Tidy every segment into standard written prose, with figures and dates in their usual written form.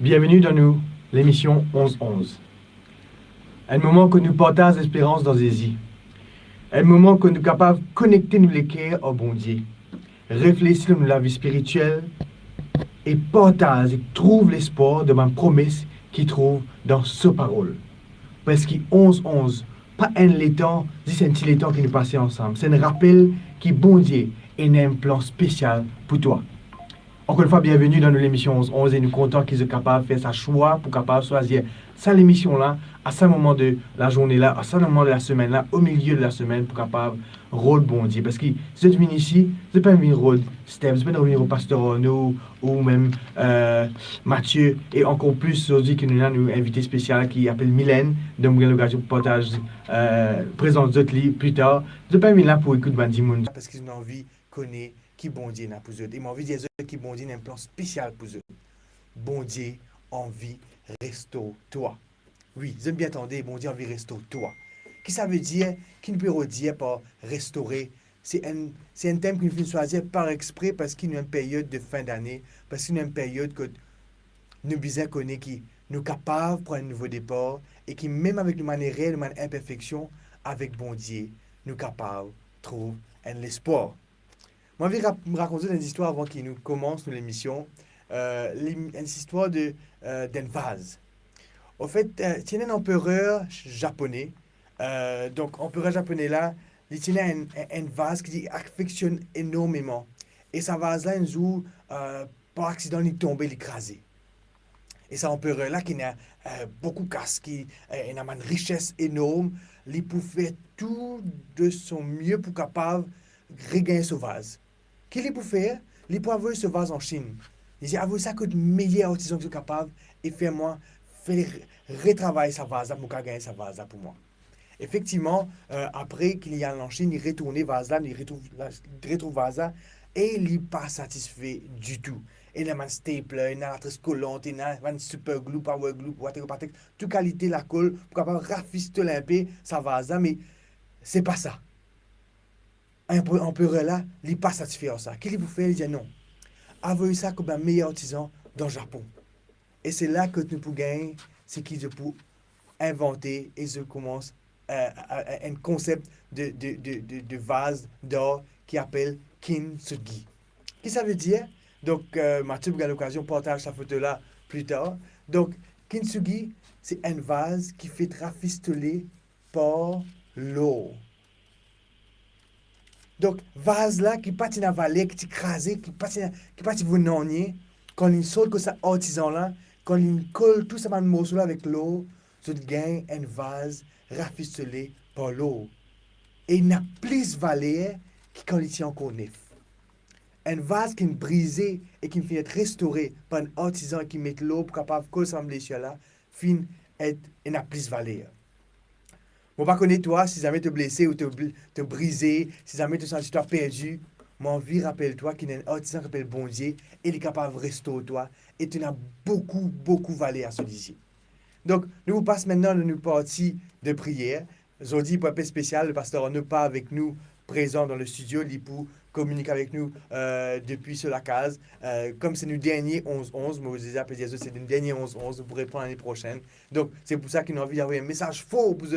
Bienvenue dans l'émission 11-11. Un moment que nous portons l'espérance dans les yeux. Un moment que nous sommes capables de connecter nous les cœurs au bon Dieu. Réfléchir sur la vie spirituelle et partager et trouver l'espoir de ma promesse qui trouve dans ce parole. Parce que 11-11, pas un léton, c'est un petit léton qui nous passait ensemble. C'est un rappel qui bon Dieu et un plan spécial pour toi. Encore une fois, bienvenue dans l'émission 11-11 et nous comptons qu'ils soient capables de faire sa choix pour capable choisir ça l'émission-là, à ce moment de la journée-là, à ce moment de la semaine-là, au milieu de la semaine pour capable rôle bon Dieu. Parce que si vous êtes venu ici, ce n'est pas un rôle Steph, ce n'est pas venir au pasteur Renaud ou même Mathieu et encore plus aujourd'hui que nous avons une invité spéciale qui s'appelle Mylène, donc nous avons l'occasion de partager présenter d'autres livres plus tard. Ce n'est pas venu là pour écouter Bandi Moun. Parce qu'ils ont envie de connaître qui bon Dieu n'a pour eux. Ils m'ont envie de dire qui bon Dieu a un plan spécial pour eux. Bon Dieu envie restaure toi. Oui, j'aime bien entendre, bon Dieu envie restaure toi. Qu'est-ce que ça veut dire? Qui nous peut dire par restaurer? C'est un thème que nous faisons choisir par exprès parce qu'il y a une période de fin d'année, parce qu'il y a une période que nous besoin connaître qui nous capables de prendre un nouveau départ et qui même avec une manière réelle, une imperfection, avec bon Dieu, nous capables de trouver un espoir. Moi, je vais me raconter une histoire avant qu'il nous commence l'émission. Une histoire d'un vase. En fait, il y a un empereur japonais. Donc, empereur japonais là, il tient un vase qui affectionne énormément. Et ce vase-là, un jour, par accident, il est tombé, il est écrasé. Et cet empereur-là, qui a beaucoup de casse, qui a une richesse énorme, il peut faire tout de son mieux pour capable de regagner ce vase. Qu'est-ce qu'il peut faire? Il peut avoir ce vase en Chine. Il dit, avouez ça que de meilleurs artisans qui sont capables et faire retravailler sa vase pour gagner sa vase pour moi. Effectivement, après qu'il y a en Chine, il retourne vase là, il retrouve vase là et il n'est pas satisfait du tout. Il a un stapler, il a la tresse collante, il a un super glue, power glue, whatever, toute qualité la colle pour capable rafistoler un peu sa vase là, mais c'est pas ça. Un empereur là, il n'est pas satisfait de ça. Qu'est-ce qu'il peut faire? Il dit non. Avouez ça comme un meilleur artisan dans le Japon. Et c'est là que nous pouvons gagner, c'est qu'ils peuvent inventer et je commence un concept de vase d'or qui s'appelle kintsugi. Qu'est-ce que ça veut dire? Donc, Mathieu a l'occasion de partager sa photo-là plus tard. Donc, kintsugi, c'est un vase qui fait rafistoler par l'eau. Donc, vase là qui patine à valer, qui t'écrase, qui patine venonnier, quand il sort que ça artisan là, quand il colle tout ça dans le morceau là avec l'eau, tu gagnes un vase rafistolé par l'eau. Et il n'a plus de valeur que quand il tient encore neuf. Un vase qui est brisé et qui fait être restauré par un artisan qui met l'eau pour capable de coller ça là, fin et n'a plus de valeur. Je ne sais pas connaître toi, si jamais te blessé ou te brisé, si jamais te sens perdu, mon envie rappelle-toi qu'il y a un artisan qui s'appelle bon Dieu et il est capable de restaurer toi et tu as beaucoup de valeur à celui-ci. Donc, nous vous passons maintenant dans une partie de prière. Aujourd'hui, pour un peu spécial, le pasteur n'est pas avec nous présent dans le studio, il pour communique avec nous depuis sur la case. Comme c'est notre dernier 11-11, moi je disais après Jésus, c'est notre dernier 11-11, vous pourrez prendre l'année prochaine. Donc c'est pour ça qu'il a envie d'avoir un message fort pour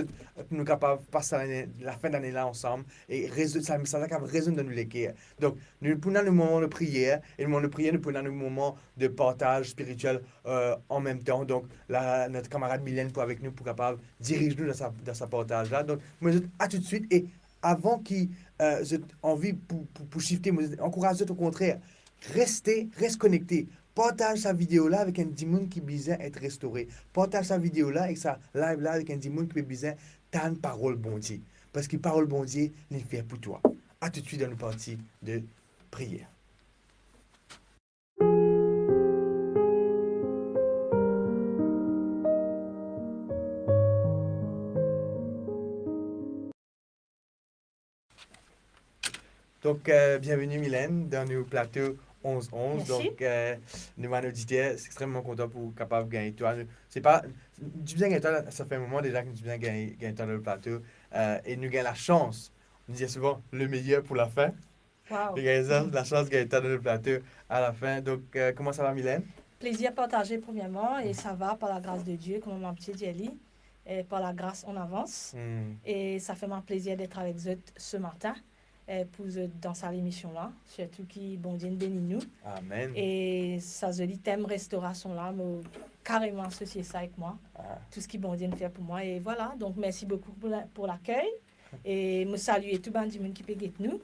nous capables de passer la fin d'année là ensemble et ça message qui résonne dans nous les cœurs. Donc nous prenons le moment de prière et le moment de prière, nous prenons le moment de partage spirituel en même temps. Donc notre camarade Mylène pour avec nous pour capable diriger nous dans sa partage là. Donc moi je dis à tout de suite et avant qu'il j'ai envie pour shifter, encourage au contraire, reste connecté. Partage sa vidéo là avec un dimon qui besoin être restauré. Partage sa vidéo là et sa live là avec un dimon qui besoin d'une parole bon Dieu. Parce que parole bon Dieu, il fait pour toi. À tout de suite dans le partie de prière. Donc, bienvenue Mylène dans nos plateaux 11-11. Merci. Donc, nous allons auditer, c'est extrêmement content pour capable de gagner toi. C'est pas, du bien gagner toi, ça fait un moment déjà que nous bien gagner toi dans le plateau. Et nous gagnons la chance, on dit souvent le meilleur pour la fin. Wow. Nous gagnons la chance de gagner toi dans le plateau à la fin. Donc, comment ça va Mylène? Plaisir partagé premièrement, et ça va par la grâce de Dieu, comme mon petit Jelly. Et par la grâce, on avance. Et ça fait mon plaisir d'être avec vous ce matin pour dans sa émission là, surtout qui bon Dieu bénit nous. Amen. Et ça joli thème restauration là, me carrément associé ça avec moi. Tout ce qui bon Dieu fait pour moi. Et voilà, donc merci beaucoup pour l'accueil. Et me saluer tout le monde qui peut être nous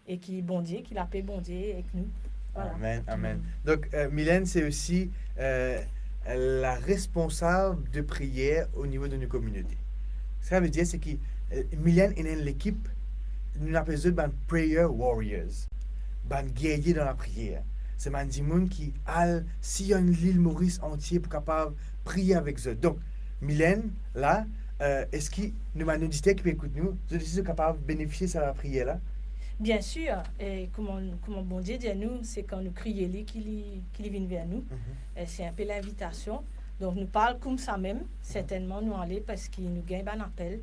et qui bon Dieu, qui la paix bon Dieu avec nous. Voilà. Amen, amen. Donc, Mylène, c'est aussi la responsable de prière au niveau de nos communautés. Ce que ça veut dire, c'est que Mylène est dans l'équipe, nous appelons eux des prayer warriors, des guerriers dans la prière. C'est des gens qui ont, s'il y a une île Maurice entière pour capable prier avec eux. Donc, Mylène, là, est-ce que nous avons dit qui peut écouter nous, vous êtes capable de bénéficier de la prière là? Bien sûr, et comment bon Dieu dit à nous, c'est quand nous crions qu'il vient vers nous. C'est un peu l'invitation. Donc nous parlons comme ça même, certainement nous aller parce qu'il nous gagne un appel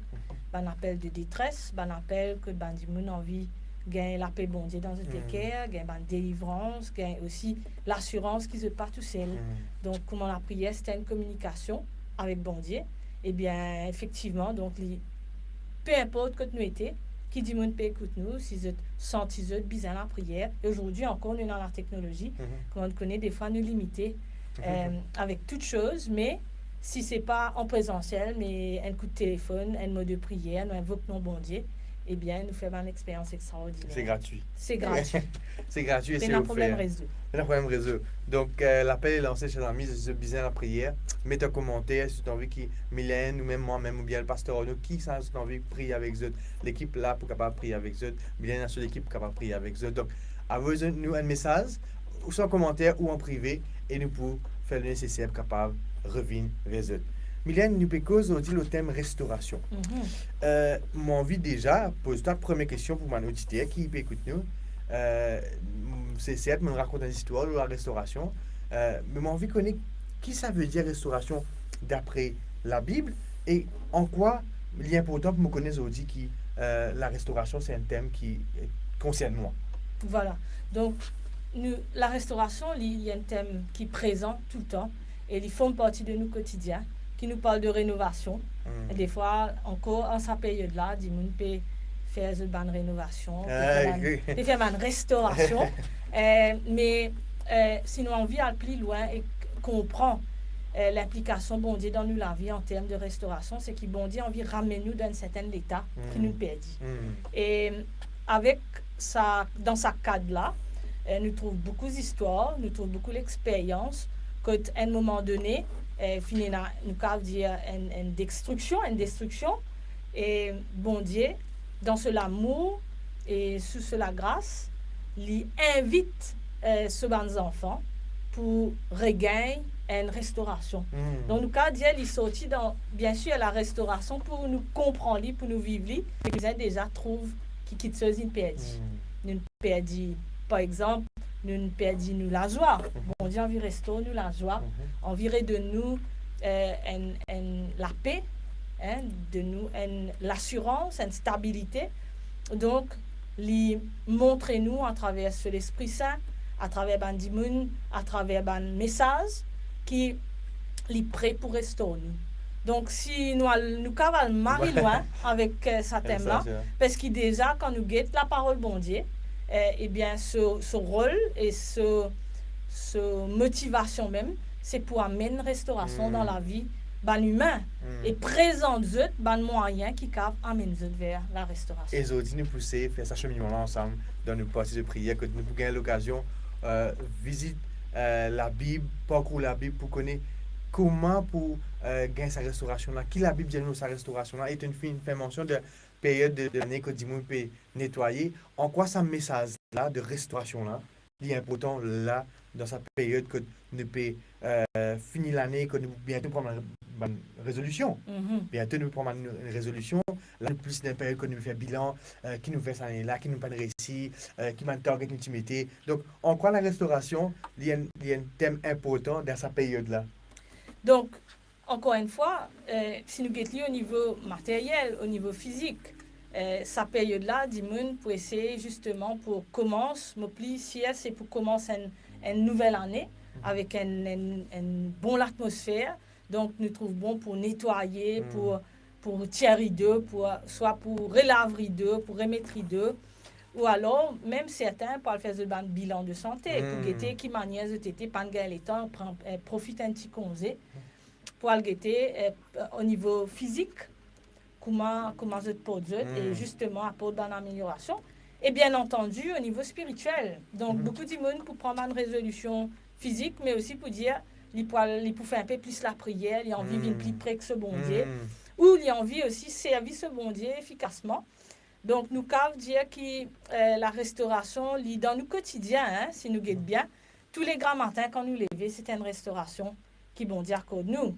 de détresse, un appel que nous envie gagne la paix bon Dieu dans notre cœur, gagne une délivrance, gagne aussi l'assurance qu'ils ne sont pas tout seuls. Donc comment la prière, c'est une communication avec bon Dieu. Et bien effectivement, donc peu importe que nous étions, qui dit monde peut écouter nous, si vous sentez bizarre la prière. Et aujourd'hui encore, nous dans la technologie, comme on connaît, des fois nous limiter avec toutes choses, mais si ce n'est pas en présentiel, mais un coup de téléphone, un mot de prière, nous invoquons bon Dieu, eh bien, nous faisons une expérience extraordinaire. C'est gratuit. C'est gratuit. C'est gratuit et c'est un problème réseau. C'est un problème réseau. Donc, l'appel est lancé chez l'ami, c'est bizarre la prière. Mettez un commentaire si tu as envie que Mylène ou même moi-même ou bien le pasteur Ono, qui ça a envie de prier avec eux. L'équipe là pour capable prier avec eux. Mylène a sur l'équipe pour capable prier avec eux. Donc, envoyez-nous un message, ou soit en commentaire ou en privé, et nous pouvons faire le nécessaire pour capable revenir vers eux. Mylène, nous pouvons aujourd'hui le thème restauration. Moi, envie déjà, pose ta première question pour mon auditeur qui peut écouter nous. C'est certes, me raconte une histoire de la restauration, mais moi, envie de connaître qui ça veut dire restauration d'après la Bible et en quoi il est important pour me connaître aujourd'hui que la restauration, c'est un thème qui concerne moi. Voilà. Donc, la restauration, il y a un thème qui est présent tout le temps et il fait partie de nos quotidiens, qui nous parle de rénovation. Et des fois, encore en cette période-là, du monde peut faire une rénovation, faire une restauration. Mais sinon, on vit aller plus loin et comprend l'implication bon Dieu dans nous la vie en termes de restauration, c'est que bon Dieu a envie de ramener nous dans un certain état qui nous perdit. Et avec ça, dans ce cadre-là, nous trouvons beaucoup d'histoires, nous trouvons beaucoup d'expériences qu'à un moment donné, nous avons dire une destruction, et bon Dieu, dans ce l'amour et sous cela grâce, il invite ces enfants pour regagner une restauration. Donc nous avons dit, il sorti dans, bien sûr, la restauration pour nous comprendre, pour nous vivre, et nous déjà trouve qui quitte ce une perdit. Nous perdit, par exemple, nous perdit nous la joie. Bon Dieu, envie restaurer nous la joie, envie de nous la paix, de nous l'assurance, une stabilité. Donc, montrez-nous à travers l'Esprit Saint, à travers Bandimoun, à travers un message qui est prêt pour restaurer nous. Donc, si nous cavalons marie loin avec ce thème-là, parce que déjà, quand nous guettons la parole bon Dieu, eh bien, ce rôle et ce motivation même, c'est pour amener une restauration dans la vie humain et présente un moyen qui cap amène vers la restauration. Et aujourd'hui, nous pousser faire ça cheminement ensemble dans nos parties de prière, que nous pouvons gagner l'occasion visiter la Bible, parcourir la Bible pour connaître comment pour gagner sa restauration là, qui la Bible dit nous sa restauration là, et une fait mention de période de l'année que Dimon peut nettoyer. En quoi ce message là de restauration là, il est important là dans sa période que nous peut finir l'année, que nous bientôt prendre une résolution. Bientôt nous prendre une résolution. Là, plus d'une période que nous fait bilan, qui nous fait cette année-là, qui nous fait un récit, qui m'a target l'intimité. Donc, en quoi la restauration, il y a un thème important dans sa période-là? Donc, encore une fois, si nous guettons au niveau matériel, au niveau physique, sa période-là, dis-moi, pour essayer justement pour commencer, c'est pour commencer une nouvelle année, avec une bonne atmosphère. Donc, nous trouvons bon pour nettoyer, pour tirer d'eux, soit pour relaver d'eux, pour remettre d'eux. Ou alors, même certains peuvent faire un bilan de santé pour guetter qui manière de t'éter pas de temps, profite un petit congé pour guetter au niveau physique comment je te pose et justement apporter dans l'amélioration. Et bien entendu, au niveau spirituel. Donc, beaucoup de monde pour prendre une résolution physique, mais aussi pour dire, il pour faire un peu plus la prière, il a envie de vivre plus près que ce bon Dieu, ou il a envie aussi de servir ce bon Dieu efficacement. Donc, nous pouvons dire que la restauration, dans nos quotidiens, hein, si nous guettons bien, tous les grands matins, quand nous levons, c'est une restauration qui bon dire que nous,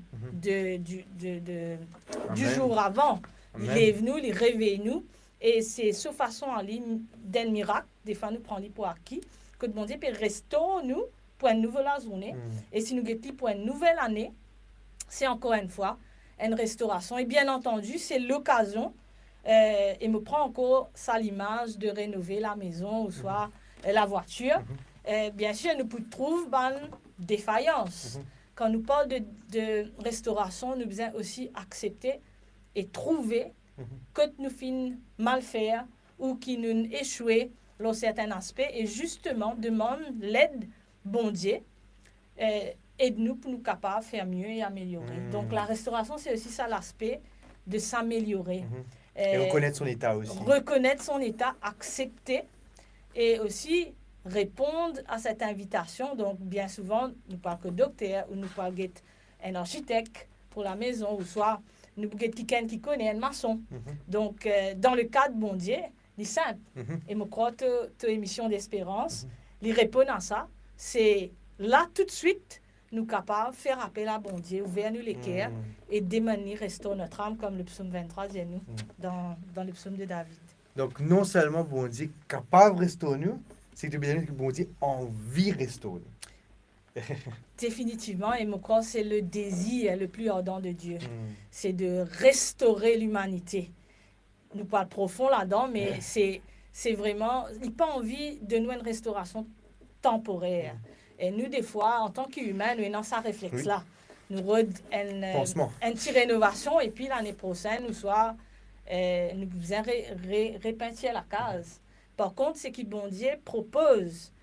du jour avant. Il lève-nous, il réveille-nous. Et c'est sous façon en ligne d'un miracle, des fois nous prenons pour acquis, que bon Dieu peut restaurer nous pour une nouvelle journée. Et si nous guettons pour une nouvelle année, c'est encore une fois une restauration. Et bien entendu, c'est l'occasion. Et me prend encore ça l'image de rénover la maison ou soit la voiture. Bien sûr, nous pouvons trouver une défaillance. Quand nous parlons de restauration, nous devons aussi accepter et trouver que nous finissons mal faire ou qui nous échouons dans certains aspects et justement demande l'aide bon Dieu. Aide-nous pour nous capables de faire mieux et améliorer. Donc la restauration, c'est aussi ça l'aspect de s'améliorer. Et reconnaître son état aussi. Reconnaître son état, accepter et aussi répondre à cette invitation. Donc, bien souvent, nous parlons que docteur ou nous parlons un architecte pour la maison ou soit nous parlons quelqu'un qui connaît un maçon. Donc, dans le cadre bon Dieu, c'est simple. Et je crois que ton émission d'espérance, les répondre à ça, c'est là tout de suite nous capables de faire appel à bon Dieu, ouvrir nous les cœurs et démenir, restaurer notre âme, comme le psaume 23 dit nous, dans le psaume de David. Donc, non seulement bon Dieu capable de restaurer nous, c'est que bien que bon Dieu envie de restaurer nous. Définitivement, et je crois que c'est le désir le plus ardent de Dieu. C'est de restaurer l'humanité. Nous parlons profond là-dedans, mais c'est vraiment, il n'a pas envie de nous une restauration temporaire. Et nous, des fois, en tant qu'humains, nous avons ce réflexe-là. Nous avons une petite rénovation et puis l'année prochaine, nous faisons repentir la case. Par contre, ce que bon Dieu propose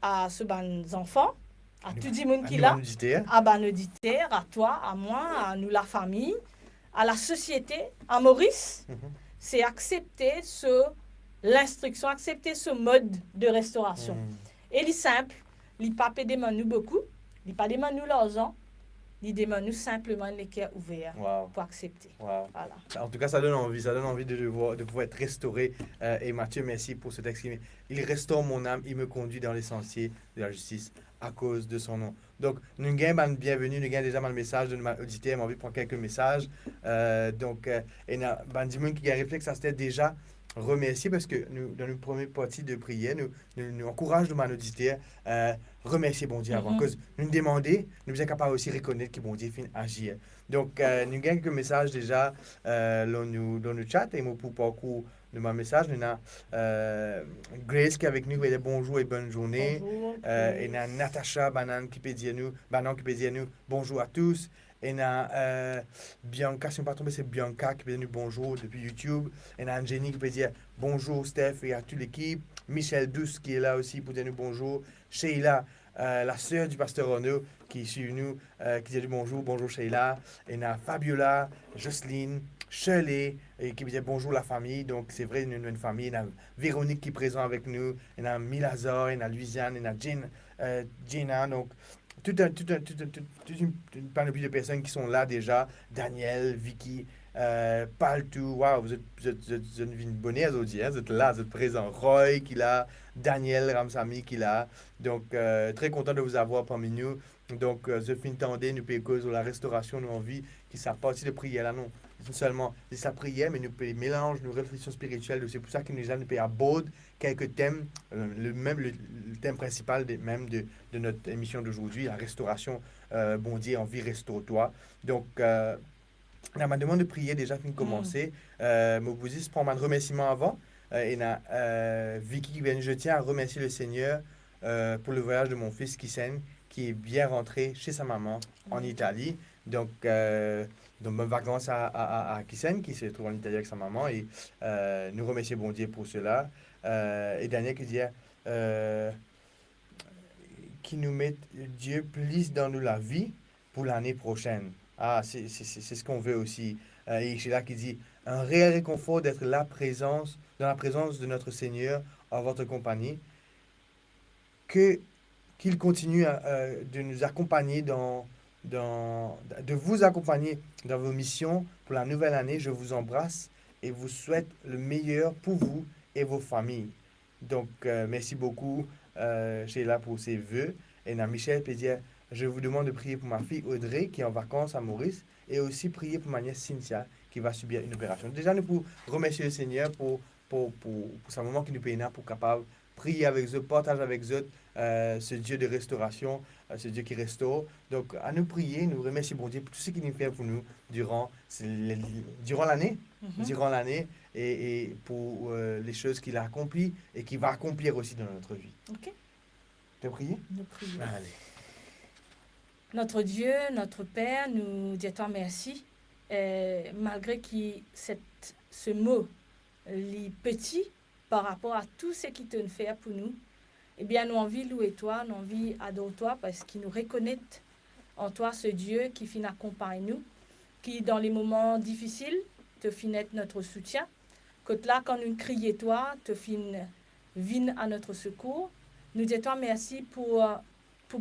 à ce enfants, à tout le monde qui l'a, à nos auditeurs, à toi, à moi, à nous, la famille, à la société, à Maurice, c'est accepter l'instruction, accepter ce mode de restauration. Et il est simple. Il pas demande nous beaucoup, il pas demande nous l'argent, il demande nous simplement les cœurs ouverts pour accepter. Voilà. En tout cas, ça donne envie de pouvoir être restauré. Et Mathieu, merci pour ce texte. Il restaure mon âme, il me conduit dans les sentiers de la justice à cause de son nom. Donc, nous avons bienvenue, nous avons déjà un message de notre auditeur, j'ai envie de prendre quelques messages. Donc, il y a un qui a réfléchi, ça c'était déjà remercier parce que nous, dans notre première partie de prière, nous encourageons nos auditeurs à remercier bon Dieu avant. Parce que nous demander, nous sommes capables aussi de reconnaître que bon Dieu fait agir. Donc, nous avons quelques messages déjà dans le chat et pour parcours de mon message, nous avons Grace qui est avec nous, qui dit bonjour et bonne journée. Et nous avons Natacha Banane qui peut dire nous bonjour à tous. Et Bianca, si on ne pas tomber, c'est Bianca qui peut dire bonjour depuis YouTube. Et Jenny qui peut dire bonjour Steph et à toute l'équipe. Michel Douce qui est là aussi pour dire bonjour. Sheila, la sœur du pasteur Renaud qui suit nous, qui dit bonjour Sheila. Et Fabiola, Jocelyne, Shirley qui peut dire bonjour la famille. Donc c'est vrai, nous avons une famille. Il y a Véronique qui est présente avec nous. Il y a Milazar, il y a Louisiane, il y a Gina. Donc toute une panoplie de personnes qui sont là déjà. Daniel, Vicky, Paltou, wow, vous êtes une bonne audience, vous êtes là, vous êtes présents. Roy qui est là, Daniel Ramsamy qui est là. Donc, très content de vous avoir parmi nous. Donc, je finis tendez, nous payons cause de la restauration, nous envie, qui ne partie de prière là, non. Non seulement de sa prière, mais nous mélange nos réflexions spirituelles. C'est pour ça que nous allons aborder quelques thèmes, le thème principal de notre émission d'aujourd'hui, la restauration. Bon Dieu, envie, restaure-toi. Donc, dans ma demande de prière, déjà fini de commencer. Je prends un remerciement avant. Et Vicky qui vient, je tiens à remercier le Seigneur pour le voyage de mon fils Kissen, qui est bien rentré chez sa maman en Italie. Donc bonnes vacances à Kissen, qui se trouve en Italie avec sa maman. Et nous remercions bon Dieu pour cela. Et Daniel qui dit qui nous met Dieu plus dans nous la vie pour l'année prochaine. Ah, c'est ce qu'on veut aussi. Et c'est là qui dit un réel réconfort d'être dans la présence de notre Seigneur en votre compagnie. Qu'il continue de nous accompagner de vous accompagner dans vos missions pour la nouvelle année. Je vous embrasse et vous souhaite le meilleur pour vous et vos familles. Donc, merci beaucoup, Sheila, pour ces vœux. Et Michel peut dire, je vous demande de prier pour ma fille Audrey, qui est en vacances à Maurice, et aussi prier pour ma nièce Cynthia, qui va subir une opération. Déjà, nous pouvons remercier le Seigneur pour ce moment qui nous permet pour capable prier avec eux, partager avec eux ce Dieu de restauration, ce Dieu qui restaure. Donc, à nous prier, nous remercier bon Dieu pour tout ce qu'il nous fait pour nous durant l'année, et pour les choses qu'il a accomplies et qu'il va accomplir aussi dans notre vie. Ok. Tu as prié? Nous prions. Allez. Notre Dieu, notre Père, nous disons merci. Malgré que ce mot est petit par rapport à tout ce qu'il te fait pour nous, eh bien, nous avons envie de louer toi, nous avons envie d'adorer toi parce qu'il nous reconnaît en toi ce Dieu qui finit accompagne nous, qui dans les moments difficiles te finit notre soutien. Que là, quand nous crions toi, te viens à notre secours. Nous disons merci pour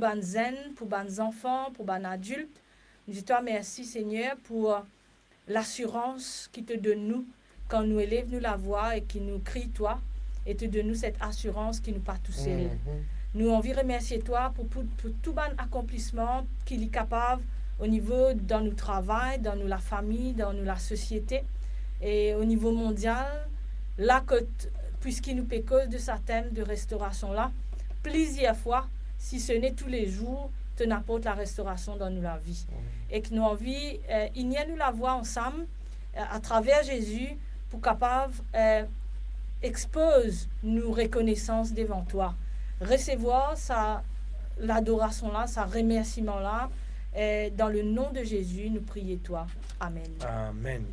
les zen, pour les enfants, pour les adultes. Nous disons merci Seigneur pour l'assurance qui te donne nous quand nous élève nous la voix et qui nous crie toi et te donne nous cette assurance qui nous pas tout seul. Nous avons envie de remercier toi pour tout bon accomplissement qu'il est capable au niveau dans notre travail, dans la famille, dans la société et au niveau mondial. Là, puisqu'il nous fait cause de sa thème de restauration là, plusieurs fois, si ce n'est tous les jours, te n'apporte la restauration dans la vie. Et que nous avons envie, il y a nous la voix ensemble à travers Jésus pour capable expose nous reconnaissance devant toi. Recevoir l'adoration là, sa remerciement là, dans le nom de Jésus, nous prions toi. Amen. Amen.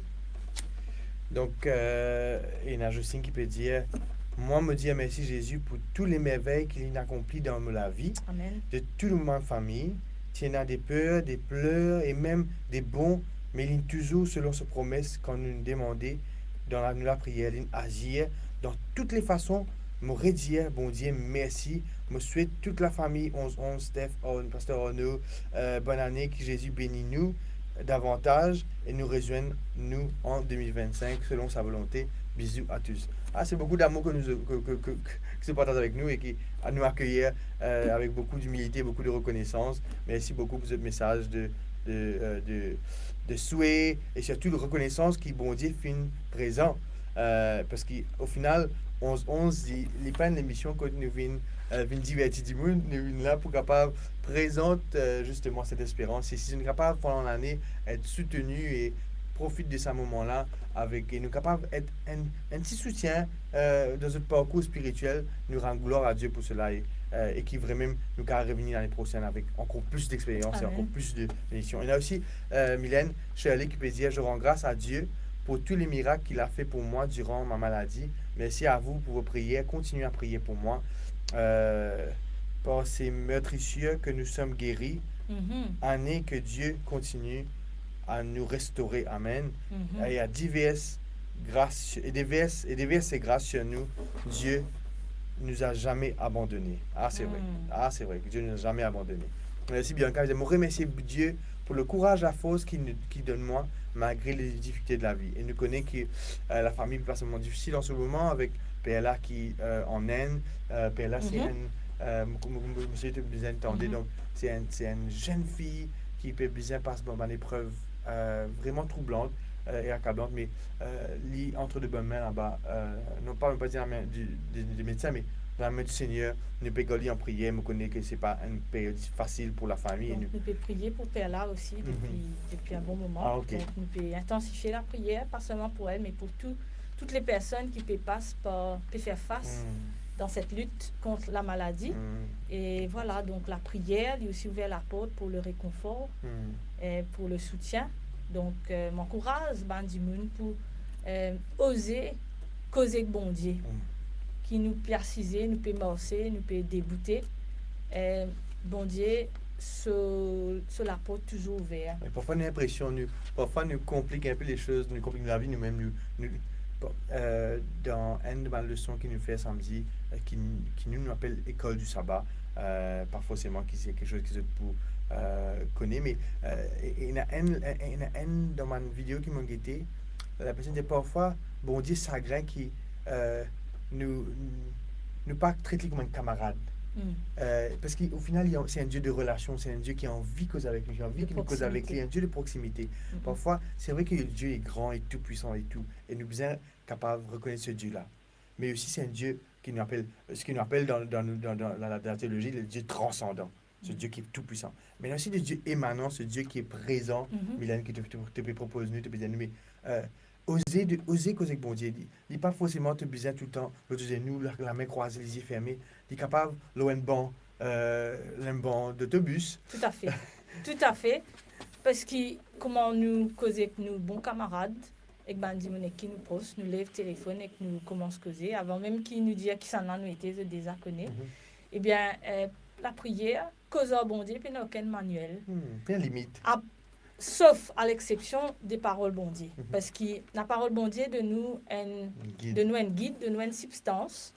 Donc, il y a Justine qui peut dire, moi me dire merci Jésus pour tous les merveilles qu'il a accomplies dans ma vie, Amen. de toute ma famille. Il y a des peurs, des pleurs et même des bons, mais il est toujours selon ses promesses quand nous demandons dans la prière, il agir dans toutes les façons. Me redire, bon Dieu, merci. Me souhaite toute la famille 11-11, Steph, Pasteur Arnaud, bonne année, que Jésus bénisse nous davantage et nous rejoigne nous en 2025 selon sa volonté. Bisous à tous. C'est beaucoup d'amour que se partage avec nous et qui à nous accueillir avec beaucoup d'humilité, beaucoup de reconnaissance. Merci beaucoup pour ce message de souhait et surtout de reconnaissance qui bon Dieu fin présent. Parce qu'au final, 11-11, les pas une émission que nous venons divertir du monde, nous venons là pour capable présenter justement cette espérance. Et si nous sommes capables pendant l'année être soutenus et profite de ce moment-là et nous capables d'être un petit soutien dans notre parcours spirituel, nous rendons gloire à Dieu pour cela et qui vraiment nous va revenir l'année prochaine avec encore plus d'expérience et encore plus de missions. Il y a aussi Mylène Shirley qui peut dire, je rends grâce à Dieu pour tous les miracles qu'il a fait pour moi durant ma maladie. Merci à vous pour vos prières. Continuez à prier pour moi. Par ces meurtrissures que nous sommes guéris. Année que Dieu continue à nous restaurer. Amen. Il y a diverses grâces et diverses grâces sur nous. Dieu nous a jamais abandonnés. C'est vrai. C'est vrai que Dieu ne nous a jamais abandonnés. Merci Bianca. Je remercie Dieu pour le courage à force qu'il donne moi malgré les difficultés de la vie. Et nous connaissons que la famille passe un moment difficile en ce moment avec PLA qui en Inde. PLA, c'est monsieur te besoin d'entendre. Donc, c'est une jeune fille qui peut besoin passer par une épreuve vraiment troublante et accablante, mais entre de bonnes mains là-bas. Non pas dire la main du médecin, mais dans la main du Seigneur, nous pouvons en prière. Je connais que ce n'est pas une période facile pour la famille. Donc, nous pouvons prier pour Perla aussi depuis un bon moment. Okay. Donc, nous pouvons intensifier la prière, pas seulement pour elle, mais pour toutes les personnes qui peuvent faire face dans cette lutte contre la maladie. Et voilà, donc la prière, il a aussi ouvert la porte pour le réconfort et pour le soutien. Donc, m'encourage, Bandimoun, pour oser causer avec bon Dieu, qui nous peut assiser, nous peut morcer, nous peut débouter. Bon Dieu, sur la porte toujours ouverte. Parfois, nous l'impression, parfois, nous compliquons un peu les choses, nous compliquons la vie nous-mêmes. Dans une de mes leçons qu'il nous fait samedi, qui nous appelle École du sabbat, pas forcément qui c'est quelque chose que vous connaissez, mais il y a une dans ma vidéo qui m'a guetté, la personne dit parfois, bon Dieu s'agrée qui nous pas traiter comme un camarade. Parce qu'au final, c'est un Dieu de relation, c'est un Dieu qui a envie de causer avec nous, qui a envie de causer avec lui, un Dieu de proximité. Parfois, c'est vrai que Dieu est grand et tout puissant et tout, et nous sommes capables de reconnaître ce Dieu-là. Mais aussi, c'est un Dieu qui nous appelle, ce qu'il nous appelle dans la théologie, le Dieu transcendant, ce Dieu qui est tout puissant. Mais aussi le Dieu émanant, ce Dieu qui est présent, Mylène, qui te peut proposer, nous, te peut dire, mais oser causer avec bon Dieu. Il n'est pas forcément te besoin tout le temps, l'autre disait nous, la main croisée, les yeux fermés. Il est capable, l'un banc d'autobus. Tout à fait. Tout à fait. Parce que comment nous causer avec nos bons camarades, avec Bandimoun qui nous pose, nous lève téléphone et que nous commençons à causer, avant même qu'il nous dise qui s'en a nous été déjà connaît. Eh bien, la prière, cause au bon Dieu, puis n'a aucun manuel. Bien limite. Sauf à l'exception des paroles bon Dieu. Parce que la parole bon Dieu de nous un guide, de nous une substance.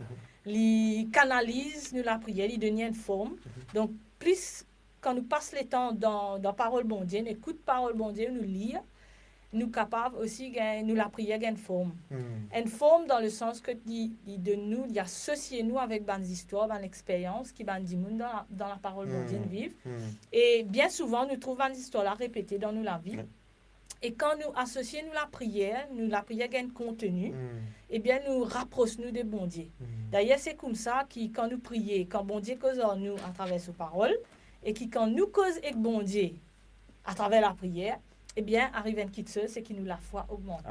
Il canalise nous la prière, il donne une forme. Donc, plus quand nous passons le temps dans parole bon Dieu, nous écoutons parole bon Dieu, nous lire, nous capables aussi nous la prière une forme. Une forme dans le sens que de nous, il associe nous avec des histoires, des expériences qui dans la parole bon Dieu vivent. Et bien souvent, nous trouvons des histoires là répétées dans nous la vie. Et quand nous associons nous la prière gagne contenu, eh bien nous rapprochons nous de bon Dieu. D'ailleurs, c'est comme ça que quand nous prions, quand bon Dieu cause en nous à travers sa parole, et qui quand nous cause avec bon Dieu à travers la prière, eh bien, arrive une petite chose, c'est que nous la foi augmente.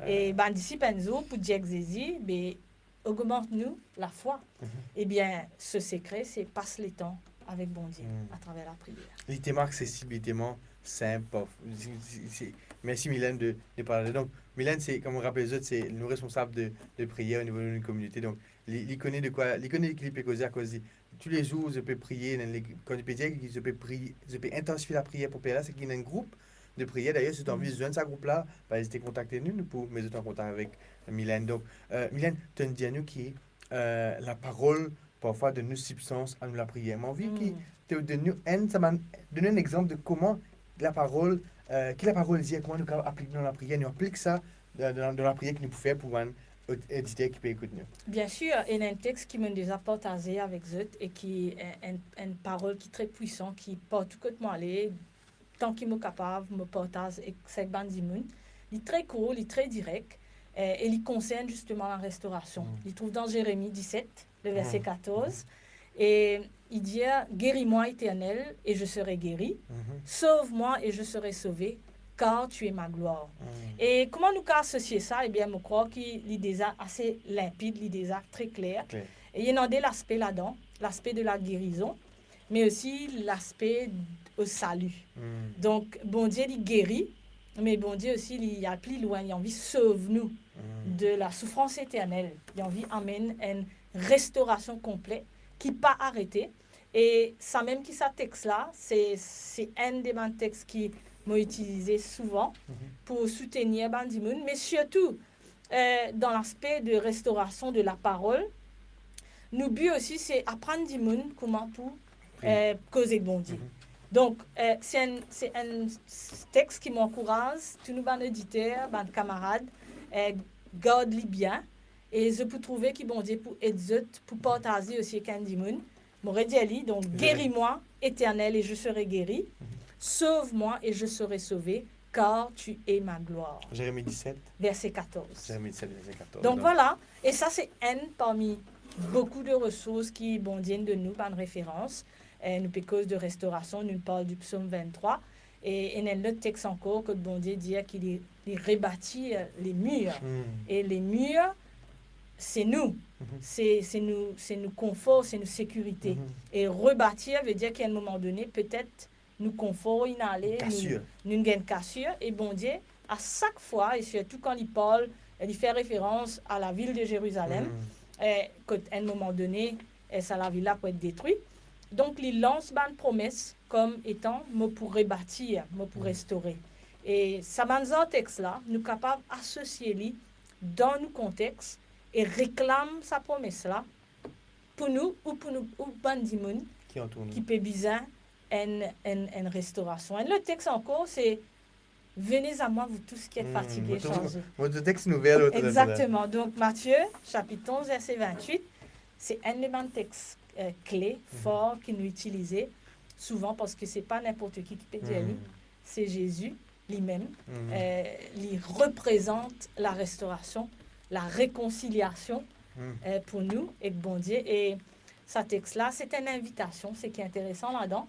Et d'ici Penzo, pour dire que augmente-nous la foi. Eh bien, ce secret, c'est passe le temps avec bon Dieu à travers la prière. Il est tellement accessible, il est tellement simple. Merci Mylène de parler. Donc, Mylène, c'est, comme on rappelle les autres, c'est nous responsables de prière au niveau de notre communauté. Donc, il connaît de quoi, il connaît qu'il peut causer à cause. Tous les jours, je peux prier. Quand je peux dire que je peux prier, je peux intensifier la prière pour Péla, c'est qu'il y a un groupe de prière. D'ailleurs, si tu as envie de joindre ce groupe-là, n'hésitez à contacter nous pour mettre en contact avec Mylène. Donc, Mylène, tu as dit à nous qui la parole, parfois, de nous substance à nous la prière. Mais envie de nous, ça m'a donné un exemple de comment la parole, qui la parole dit, comment nous appliquons dans la prière. Nous appliquons ça dans la prière que nous pouvons faire pour un auditeur qui peut écouter nous. Bien sûr, il y a un texte qui me déjà partagé avec eux et qui est une parole qui est très puissante, qui porte tout côté moi aller. Tant qu'il est capable, me partage avec cette Bandimoun. Il est très court, il est très direct et il concerne justement la restauration. Il trouve dans Jérémie 17, le verset 14, et il dit « Guéris-moi, Éternel, et je serai guéri. Sauve-moi, et je serai sauvé, car tu es ma gloire. » Et comment nous associer ça? Eh bien, je crois qu'il est déjà assez limpide, il est déjà très clair. Et il y a deux aspects là-dedans, l'aspect de la guérison, mais aussi l'aspect au salut. Donc, bon Dieu, il guérit, mais bon Dieu aussi, il a plus loin, il a envie de sauver-nous de la souffrance éternelle. Il a envie d'amener une restauration complète qui n'est pas arrêtée. Et ça même qui ça texte-là, c'est un des textes qui m'a utilisé souvent pour soutenir Bandimoun, mais surtout dans l'aspect de restauration de la parole. Nous but aussi, c'est apprendre Dimoun comment pour causer bon Dieu. Donc, c'est un texte qui m'encourage, tous nos auditeurs, nos camarades, garde-les bien. Et je peux trouver que bon Dieu pour aider, pour partager aussi avec Dimoun. M'aurait dit, donc, guéris-moi, Éternel, et je serai guéri. Sauve-moi, et je serai sauvé, car tu es ma gloire. Jérémie 17. Verset 14. Jérémie 17, verset 14. Donc, voilà. Et ça, c'est un parmi beaucoup de ressources qui bon Dieu de nous, par une référence. Nous cause de restauration, nous parle du psaume 23. Et il y a un autre texte encore que bon Dieu dit qu'il rebâtit les murs. Et les murs, c'est nous. c'est nous confort, c'est nous sécurité. Et rebâtir veut dire qu'à un moment donné, peut-être nous confort, inhaler, nous gagnons cassure. Et bon Dieu, à chaque fois, et surtout quand il parle, il fait référence à la ville de Jérusalem, qu'à un moment donné, ça la ville là pour être détruite. Donc, il lance une promesse comme étant mot pour rebâtir, mot pour restaurer. Et ça dans ce texte-là, nous sommes capables d'associer lui dans nos contextes et réclame sa promesse-là pour nous ou pour nous ou bandimoun qui peut besoin une restauration. Et le texte encore, c'est « Venez à moi, vous tous qui êtes fatigués, chargés. » Votre texte nouvelle. Exactement. Donc, Matthieu, chapitre 11, verset 28, c'est un des textes clés, forts, que nous utilisons souvent parce que ce n'est pas n'importe qui peut dire lui, c'est Jésus lui-même. Il représente la restauration, la réconciliation pour nous et bon Dieu. Et ce texte-là, c'est une invitation, c'est qui est intéressant là-dedans.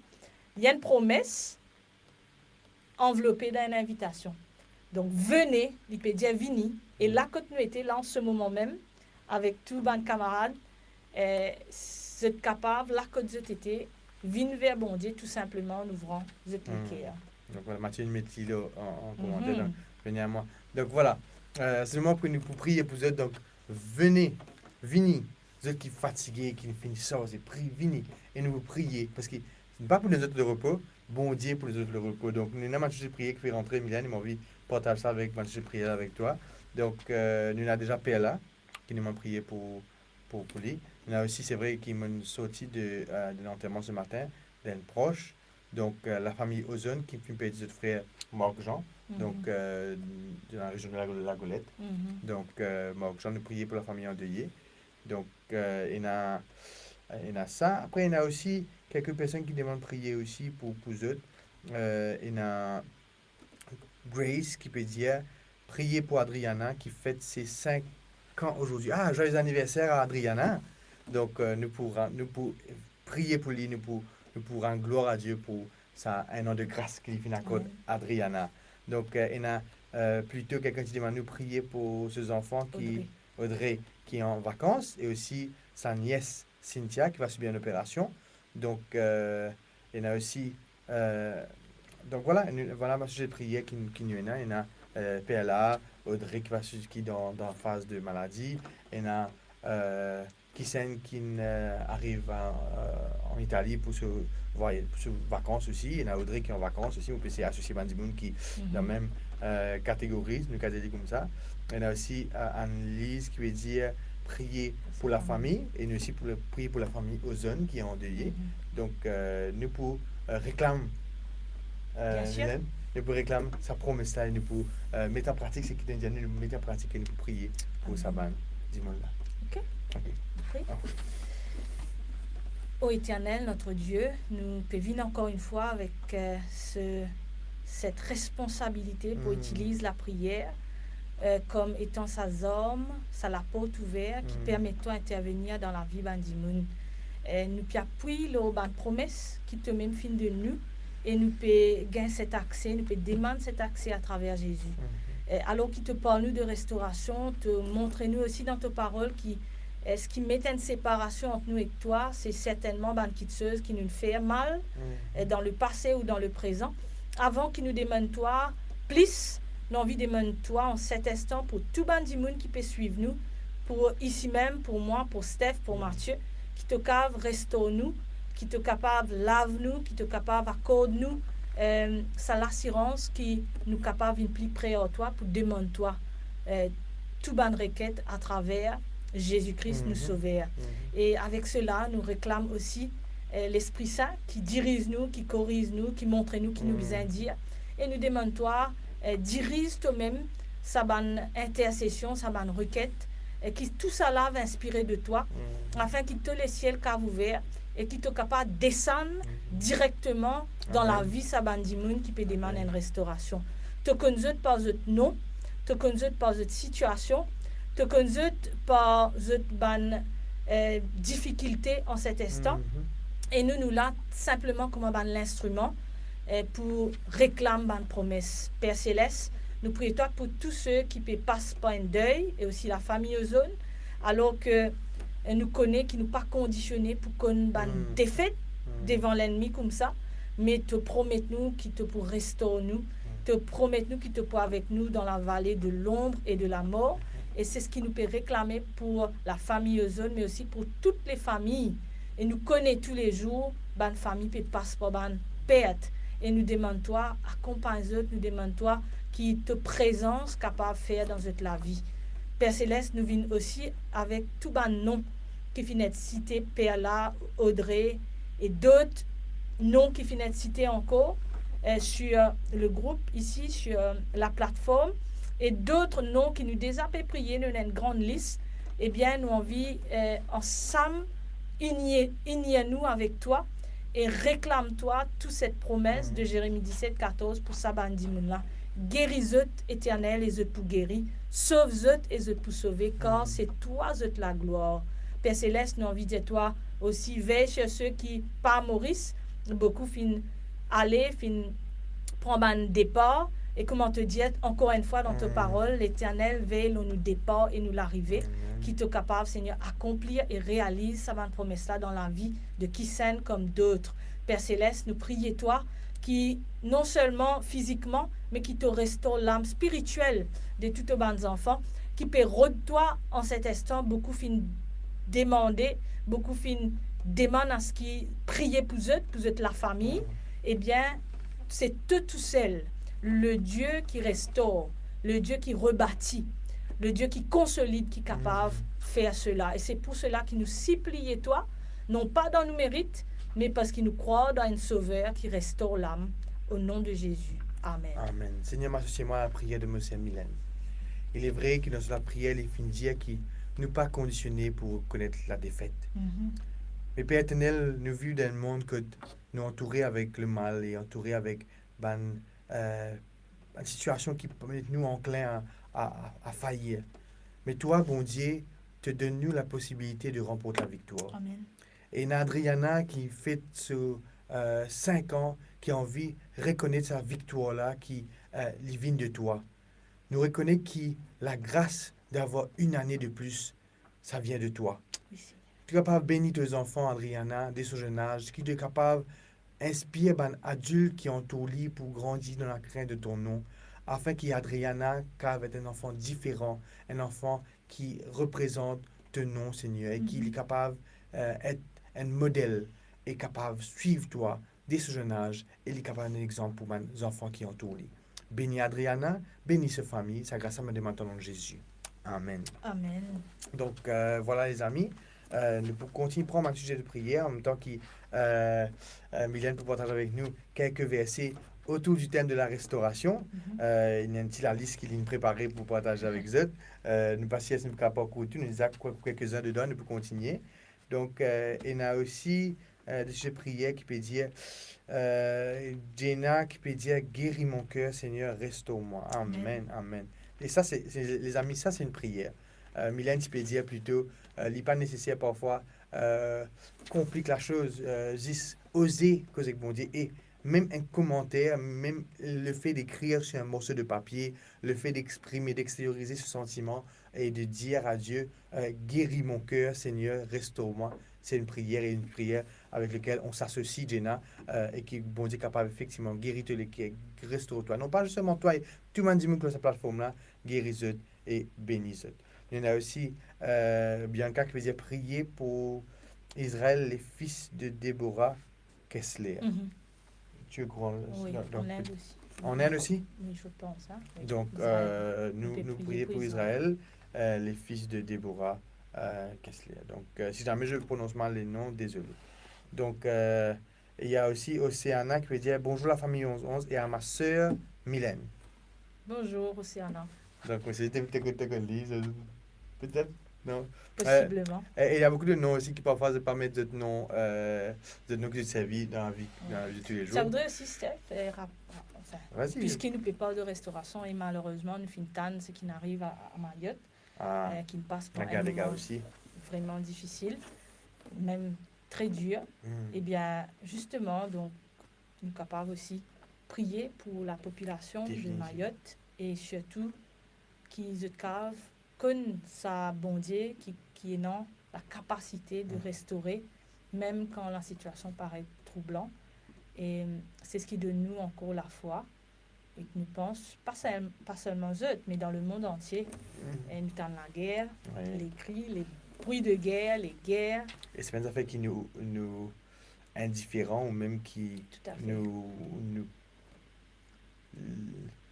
Il y a une promesse enveloppée dans une invitation. Donc, venez, il peut dire vini. Et là, quand nous étions là en ce moment même, avec tous les camarades, vous êtes capables, là, quand vous étiez, venez vers bon Dieu, tout simplement, en ouvrant, vous êtes le cœur. Donc voilà, Mathieu mettez là en commentaire, donc venez à moi. Donc voilà, c'est le moment pour nous pour prier pour vous. Donc venez, venez, vous qui fatigués, qui finissent ça, c'est venez et nous vous prier parce que ce n'est pas pour les autres le repos, bon Dieu pour les autres le repos. Donc nous avons Mathieu prier qui fait rentrer, Mylène, il m'a envie de partager ça avec Mathieu prier avec toi. Donc nous avons déjà PLA qui nous a prié pour lui. Nous avons aussi, c'est vrai, qui m'ont sorti de l'enterrement ce matin d'un proche. Donc, la famille Ozone, qui fait partie de notre frère Marc Jean, donc de la région de la Golette. Donc, Marc Jean, nous prions pour la famille endeuillée. Donc, il y a ça. Après, il y a aussi quelques personnes qui demandent de prier aussi pour eux. Il y a Grace qui peut dire prier pour Adriana qui fête ses 5 ans aujourd'hui. Ah, joyeux anniversaire à Adriana. Donc, nous pourrons prier pour lui, nous pour rendre gloire à Dieu pour ça, un an de grâce qu'il fait à Adriana. Donc, il y a plutôt quelqu'un qui demande de nous prier pour ses enfants, Audrey, qui est en vacances, et aussi sa nièce Cynthia, qui va subir une opération. Donc, il y a aussi... donc, voilà ma sujet de prière qui nous est là. Il y a PLA, Audrey qui est dans la phase de maladie. Il y a... Kissen qui arrive en Italie pour se vacances aussi. Il y a Audrey qui est en vacances aussi. On peut associer Bandimoun qui est dans la même catégorie, nous avons dit comme ça. Il y a aussi Anne-Lise qui veut dire prier pour la famille et nous aussi prier pour la famille Ozone qui est endeuillée. Donc, nous pour réclamer nous pour réclamer sa promesse là et nous pour mettre en pratique ce qui est dit, nous mettre en pratique et nous pour prier pour sa bande dimanche là. Ok. Ô Éternel, notre Dieu, nous pévons encore une fois avec cette responsabilité pour utiliser la prière comme étant sa arme, la porte ouverte qui permet d'intervenir dans la vie d'Andimoun. Nous pouvons appuyer la promesse qui te même fin de nous et nous pouvons gagner cet accès, nous pouvons demander cet accès à travers Jésus. Alors qu'il te parle de restauration, te montre-nous aussi dans ta parole ce qui met une séparation entre nous et toi, c'est certainement une quitteuse qui nous fait mal dans le passé ou dans le présent. Avant qu'il nous demande toi, plus, nous envie de demander toi en cet instant pour tout le monde qui peut suivre nous, pour ici même, pour moi, pour Steph, pour Mathieu, qui te capable restaure nous, qui te capable lave nous, qui te capable accorde nous, ça l'assurance qui nous capable une plus près à toi pour demander toi tout bonne requête à travers Jésus-Christ nous sauveur. Et avec cela, nous réclamons aussi l'Esprit Saint qui dirige nous, qui corrige nous, qui montre nous, qui nous besoin dire. Et nous demandons toi, dirige toi-même sa bonne intercession, sa bonne requête, et qui tout ça là va inspirer de toi, afin qu'il te le ciel qu'a ouvert et qu'il te capable de descendre directement dans la vie sa bonne dimoun qui peut demander une restauration. Te connais par ce nom, te connais par cette situation, te connais par cette bonne difficulté en cet instant. Et nous là simplement comme un l'instrument pour réclamer une promesse. Père Céleste, nous prions toi pour tous ceux qui passent par un deuil et aussi la famille Ozone, alors que nous connaît, qui nous pas conditionné pour qu'on défaite devant l'ennemi comme ça, mais te promet-nous qu'il te pour restaurer nous, te promet-nous qu'il te pour avec nous dans la vallée de l'ombre et de la mort. Et c'est ce qui nous peut réclamer pour la famille Ozone, mais aussi pour toutes les familles. Et nous connaissons tous les jours, ban famille peut passer par ban perte. Et nous demandons toi, accompagne-nous, nous demandons toi qui te présence capable de faire dans notre la vie. Père Céleste, nous venons aussi avec tout ban nom qui finit de citer Père là, Audrey et d'autres noms qui finissent de citer encore sur le groupe ici, sur la plateforme. Et d'autres noms qui nous déjà prier, nous avons une grande liste, eh bien, nous envie ensemble, unis-nous avec toi et réclame-toi toute cette promesse de Jérémie 17, 14 pour ça, bandimoun-là. Guéris-eux, éternel, et eux pour guérir. Sauve-eux et eux pour sauver, car c'est toi, eux, la gloire. Père Céleste, nous envie de toi aussi, veille sur ceux qui, par Maurice, beaucoup fin aller, fin prendre un départ. Et comment te dire, encore une fois, dans ta parole, l'Éternel veille nous départ et nous l'arrivée, qui te capable, Seigneur, accomplir et réalise sa promesse-là dans la vie de qui s'aime comme d'autres. Père Céleste, nous prions toi, qui non seulement physiquement, mais qui te restaure l'âme spirituelle de tous tes bons enfants, qui peut toi en cet instant beaucoup fin demander, beaucoup fin demande à ce qui prier pour eux, la famille. Eh bien, c'est tout seul. Le Dieu qui restaure, le Dieu qui rebâtit, le Dieu qui consolide, qui est capable de faire cela. Et c'est pour cela qu'il nous supplie, toi, non pas dans nos mérites, mais parce qu'il nous croit dans un sauveur qui restaure l'âme. Au nom de Jésus. Amen. Amen. Seigneur, m'associe-moi à la prière de M. Mylène. Il est vrai que dans la prière, il finit dire qu'il nous pas conditionné pour connaître la défaite. Mais Père éternel, nous vivons dans un monde que nous entouré avec le mal et entouré avec une situation qui peut nous enclin à faillir. Mais toi, bon Dieu, te donne-nous la possibilité de remporter la victoire. Amen. Et Adriana qui fait 5 ans, qui a envie de reconnaître sa victoire-là, qui vient de toi. Nous reconnaissons que la grâce d'avoir une année de plus, ça vient de toi. Oui, Tu es capable de bénir tes enfants, Adriana, dès son jeune âge, qui est capable d'inspirer les adultes qui entourent lui pour grandir dans la crainte de ton nom, afin qu'Adriana soit un enfant différent, un enfant qui représente ton nom, Seigneur, et qui est capable d'être un modèle, est capable de suivre toi dès ce jeune âge, et il est capable d'un exemple pour les enfants qui entourent lui. Bénis Adriana, bénis sa famille, sa grâce à me demande au nom de Jésus. Amen. Amen. Donc voilà les amis, nous pouvons continuer à prendre un sujet de prière en même temps que Mylène peut partager avec nous quelques versets autour du thème de la restauration. Il y a une petite liste qu'il a préparée pour partager avec vous. Nous passons à pas beaucoup tout, nous avons quelques-uns dedans, nous pouvons continuer. Donc il y a aussi des sujets de prière qui peut dire Jenna qui peut dire guéris mon cœur Seigneur, restaure-moi. Amen, amen. Et ça, les amis, ça c'est une prière. Mylène, tu peux dire plutôt, il n'est pas nécessaire parfois, complique la chose, juste oser causer avec bon Dieu. Et même un commentaire, même le fait d'écrire sur un morceau de papier, le fait d'exprimer, d'extérioriser ce sentiment et de dire à Dieu, guéris mon cœur, Seigneur, restaure-moi. C'est une prière avec laquelle on s'associe, Jenna, et qui, bon Dieu, est capable effectivement de guérir les cœurs, restaure-toi. Non pas justement toi, tout le monde dit que cette plateforme-là, guéris-eux et bénis-eux. Il y en a aussi Bianca qui veut dire prier pour Israël, les fils de Déborah Kessler. Tu es grand. Oui, Donc, en Inde aussi. En Inde aussi? Oui, je pense. Hein? Oui. Donc, Israël. nous prions pour Israël, les fils de Déborah Kessler. Donc, si jamais je prononce mal les noms, désolé. Donc, il y a aussi Océana qui veut dire bonjour la famille 1111 et à ma sœur Mylène. Bonjour, Océana. Donc, c'était peut-être, non? Possiblement. Et il y a beaucoup de noms aussi qui parfois ne pas mettre de noms que tu servis dans la vie de tous les jours. Ça voudrait aussi, Steph, Vas-y. puisqu'il ne peut pas de restauration et malheureusement, nous finissons ce qui n'arrive à Mayotte, qui ne passe pas Regarde les gars aussi. vraiment difficile, même très dur. Et bien, justement, donc, nous sommes capables aussi de prier pour la population de Mayotte et surtout qu'ils cave connaissent sa bon Dieu qui est non la capacité de restaurer, même quand la situation paraît troublante. Et c'est ce qui donne nous encore la foi. Et que nous pensons, pas seulement eux, mais dans le monde entier. Et nous avons la guerre, Ouais. les cris, les bruits de guerre, les guerres. Et c'est pas des affaires qui nous indifférents ou même qui Tout à fait. nous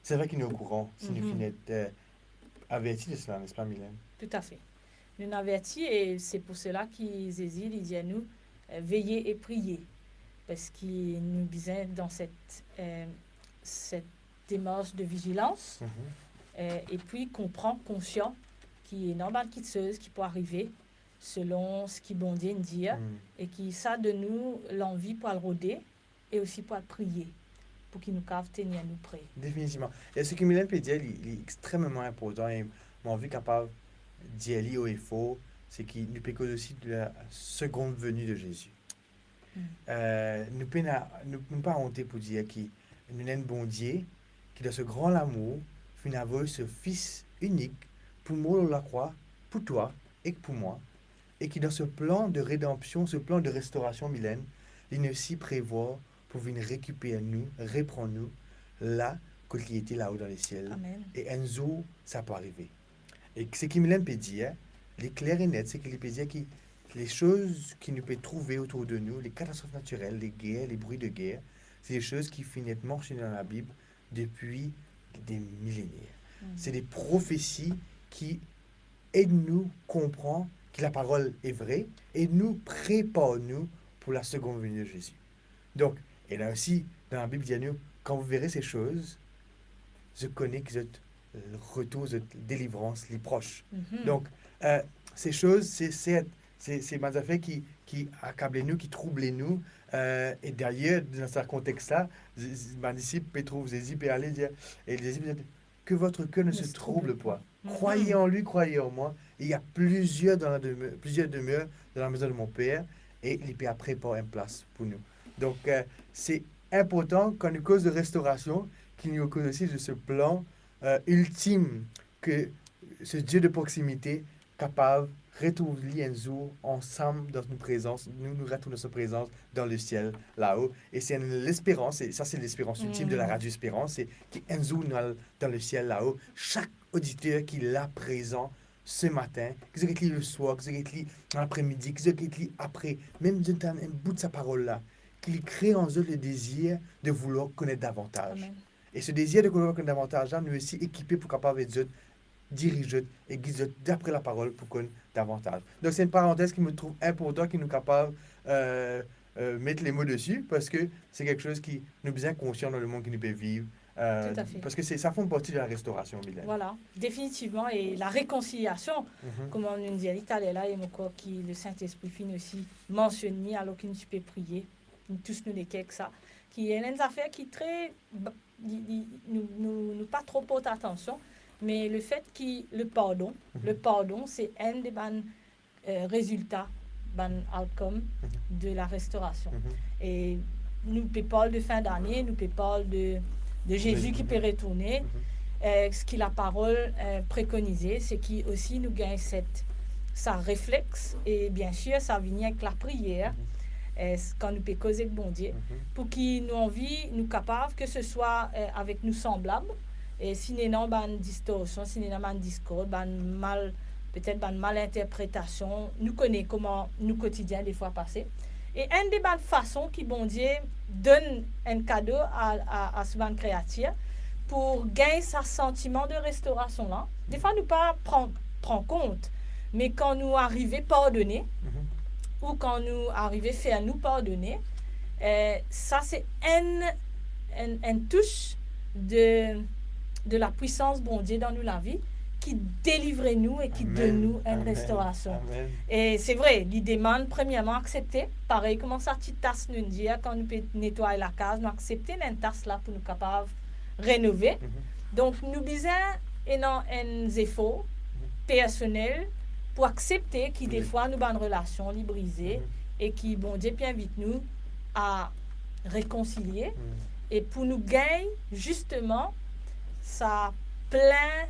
c'est vrai qu'il est au courant si nous Mhm. finissons avertis de cela, n'est-ce pas, Mylène? Tout à fait. Nous nous avertis et c'est pour cela qu'ils hésitent, ils disent à nous, veillez et priez. Parce qu'ils nous disaient dans cette démarche de vigilance, et puis qu'on prend conscience qu'il y a une normal quitteuse qui peut arriver selon ce qui bon Dieu nous dit, et qui ça de nous l'envie pour le rôder et aussi pour le prier, pour qu'il nous cave tenir à nous près. Définitivement. Et ce que Mylène peut dire, il est extrêmement important et mon vie capable d'y aller au faux, c'est qu'il nous peut causer aussi de la seconde venue de Jésus. Nous ne pas honter pour dire qu'il nous a un bon Dieu qui, dans ce grand amour, fait envoyer ce Fils unique pour mourir la croix, pour toi et pour moi, et qui, dans ce plan de rédemption, ce plan de restauration, Mylène, il aussi prévoit pour venir récupérer nous, reprendre nous, là, quand il était là-haut dans les ciels. Amen. Et un jour, ça peut arriver. Et ce qui Mylène peut dire, les clair et net, c'est qu'il peut dire que les choses qui nous peuvent trouver autour de nous, les catastrophes naturelles, les guerres, les bruits de guerre, c'est des choses qui finissent mentionnées dans la Bible depuis des millénaires. C'est des prophéties qui aident nous comprendre que la parole est vraie et nous préparent nous pour la seconde venue de Jésus. Donc, et là aussi, dans la Bible, il dit à nous, quand vous verrez ces choses, je connais que votre retour, votre délivrance, les proches. Donc, ces choses, c'est des affaires qui accablent nous, qui troublent nous. Et d'ailleurs, dans ce contexte-là, ma disciple Pétrou, Jésus peut aller dire, et les disciples disent, que votre cœur ne se trouble pas. Croyez en lui, croyez en moi. Il y a plusieurs demeures dans la maison de mon Père, et il peut préparer une place pour nous. Donc, c'est important quand nous cause de restauration, qu'il nous cause aussi de ce plan ultime que ce Dieu de proximité capable de retrouver un jour ensemble dans une présence, nous retrouvons dans sa présence dans le ciel là-haut. Et c'est l'espérance, et ça c'est l'espérance ultime de la radio Espérance, c'est qu'un jour dans le ciel là-haut, chaque auditeur qui est là présent ce matin, qu'ils aient le soir, qu'ils aient l'après-midi, qu'ils aient après, même d'un bout de sa parole là, qu'il crée en eux le désir de vouloir connaître davantage. Amen. Et ce désir de vouloir connaître davantage, là, nous aussi équipés pour capable de diriger et guider d'après la parole pour connaître davantage. Donc c'est une parenthèse qui me trouve important, qui nous capable mettre les mots dessus, parce que c'est quelque chose qui nous est bien conscient dans le monde qui nous peut vivre. Tout à fait. Parce que ça fait partie de la restauration, Mylène. Voilà, définitivement. Et la réconciliation, comme on nous dit, là, et mon corps qui le Saint-Esprit finit aussi mentionné alors qu'il nous peut prier. Nous tous nous les que ça. Qui est une affaire qui très nous pas trop porte attention, mais le fait que le pardon, c'est un des résultats, outcome de la restauration. Et nous parlons de fin d'année, nous parlons de Jésus qui peut retourner. Ce que la parole préconisait, c'est qu'il aussi nous gagne ça réflexe, et bien sûr, ça vient avec la prière. Quand nous pouvons causer avec bon Dieu, pour qu'il nous envie, nous capables, que ce soit avec nous semblables, et si nous n'avons pas de distorsion, si nous n'avons pas de discours, peut-être pas de malinterprétation, nous connaissons comment nous quotidien des fois passer. Et une des bonnes façons que bon Dieu donne un cadeau à ce ban créature pour gagner ce sentiment de restauration là. Des fois nous pas prendre compte, mais quand nous arrivons à pardonner, ou quand nous arrivons à faire nous pardonner, ça c'est une touche de la puissance bon Dieu dans nous la vie qui délivre nous et qui donne nous une restauration. Amen. Et c'est vrai, il demande premièrement accepter. Pareil, comment ça petite tasse nous dit quand nous nettoyer la case, nous accepter une tasse là pour nous capables rénover. Donc nous disons un effort personnel pour accepter que des fois nous avons une relation brisée et qui bon Dieu invite nous à réconcilier et pour nous gagner justement sa pleine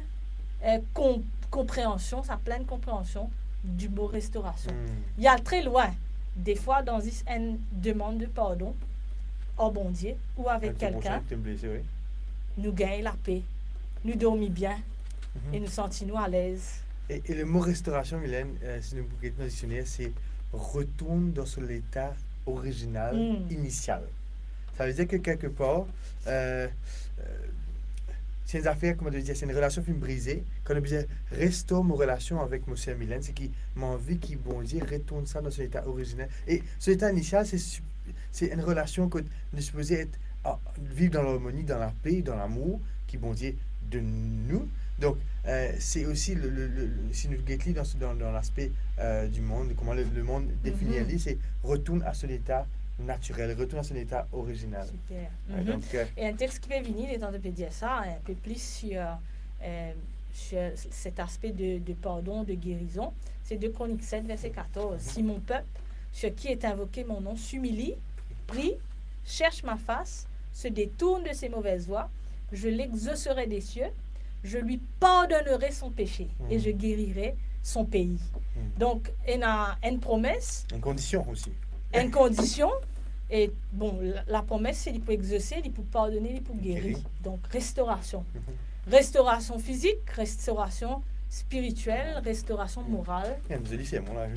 compréhension, sa pleine compréhension du mot restauration. Mm. Il y a très loin, des fois, dans une demande de pardon au bon Dieu ou avec quelqu'un, Tu me blessé, oui. nous gagnons la paix, nous dormons bien Mhm. et nous sentons à l'aise. Et le mot restauration, Mylène, si nous pouvons dans le dictionnaire, c'est retourne dans son état original, initial. Ça veut dire que quelque part, c'est une affaire, comme on dit, c'est une relation qui me brisée. Quand on dit restaure mon relation avec mon cher Mylène, c'est qu'il m'a envie qu'il, bon Dieu, retourne ça dans son état original. Et ce état initial, c'est une relation que nous supposons être, vivre dans l'harmonie, dans la paix, dans l'amour, qui, bon Dieu, de nous. Donc, c'est aussi, si nous guettons dans l'aspect du monde, comment le monde définit, c'est retourne à son état naturel, retourne à son état original. Super. Donc, Et un texte qui peut venir, étant de dire ça, un peu plus sur cet aspect de pardon, de guérison, c'est 2 Chroniques 7, verset 14. Si mon peuple, sur qui est invoqué mon nom, s'humilie, prie, cherche ma face, se détourne de ses mauvaises voies, je l'exaucerai des cieux, je lui pardonnerai son péché et je guérirai son pays. Donc, il y a une promesse. Une condition aussi. Une condition. Et bon, la promesse, c'est qu'il peut exaucer, il peut pardonner, il peut guérir. Donc, restauration. Restauration physique, restauration spirituelle, restauration morale. Un joli sermon là.